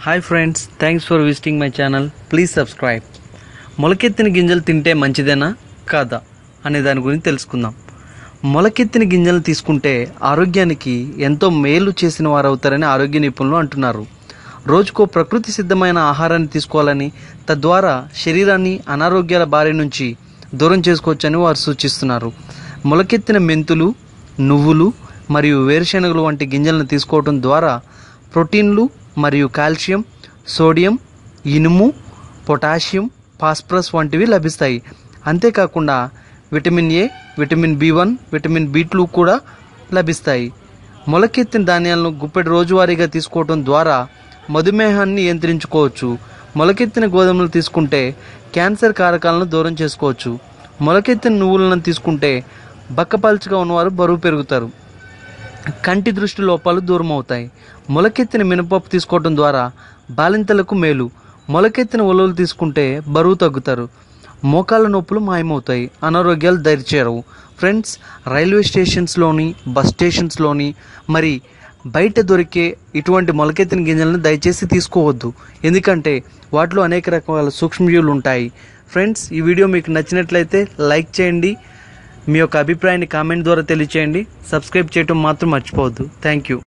Hi friends, thanks for visiting my channel. Please subscribe. మొలకెత్తిన గింజలు తింటే మంచిదేనా కాదా అనే దాని గురించి తెలుసుకుందాం. మొలకెత్తిన గింజలు తీసుకుంటే ఆరోగ్యానికి ఎంతో మేలు చేసిన వారు అవుతారని ఆరోగ్య నిపుణులు అంటున్నారు. రోజుకో ప్రకృతి సిద్ధమైన ఆహారాన్ని తీసుకోవాలని, తద్వారా శరీరాన్ని అనారోగ్యాల బారి నుంచి దూరం చేసుకోవచ్చని వారు సూచిస్తున్నారు. మొలకెత్తిన మెంతులు, నువ్వులు మరియు వేరుశెనగలు వంటి గింజలను తీసుకోవడం ద్వారా ప్రోటీన్లు మరియు కాల్షియం, సోడియం, ఇనుము, పొటాషియం, ఫాస్ఫరస్ వంటివి లభిస్తాయి. అంతేకాకుండా విటమిన్ ఏ, విటమిన్ బి1, విటమిన్ బి2 కూడా లభిస్తాయి. మొలకెత్తిన ధాన్యాలను గుప్పెడు రోజువారీగా తీసుకోవడం ద్వారా మధుమేహాన్ని నియంత్రించుకోవచ్చు. మొలకెత్తిన గోధుమలు తీసుకుంటే క్యాన్సర్ కారకాలను దూరం చేసుకోవచ్చు. మొలకెత్తిన నువ్వులను తీసుకుంటే బక్కపల్చగా ఉన్నవారు బరువు పెరుగుతారు, కంటి దృష్టి లోపాలు దూరం అవుతాయి. మొలకెత్తిన మినపప్పు తీసుకోవడం ద్వారా బాలింతలకు మేలు. మొలకెత్తిన ఉలవలు తీసుకుంటే బరువు తగ్గుతారు, మోకాళ్ళ నొప్పులు మాయమవుతాయి, అనారోగ్యాలు దరిచేరవు. ఫ్రెండ్స్, రైల్వే స్టేషన్స్లోని, బస్ స్టేషన్స్లోని మరి బయట దొరికే ఇటువంటి మొలకెత్తిన గింజలను దయచేసి తీసుకోవద్దు, ఎందుకంటే వాటిలో అనేక రకాల సూక్ష్మజీవులు ఉంటాయి. ఫ్రెండ్స్, ఈ వీడియో మీకు నచ్చినట్లయితే లైక్ చేయండి, మీ యొక్క అభిప్రాయాన్ని కామెంట్ ద్వారా తెలియచేయండి. సబ్స్క్రైబ్ చేయడం మాత్రం మర్చిపోవద్దు. Thank you.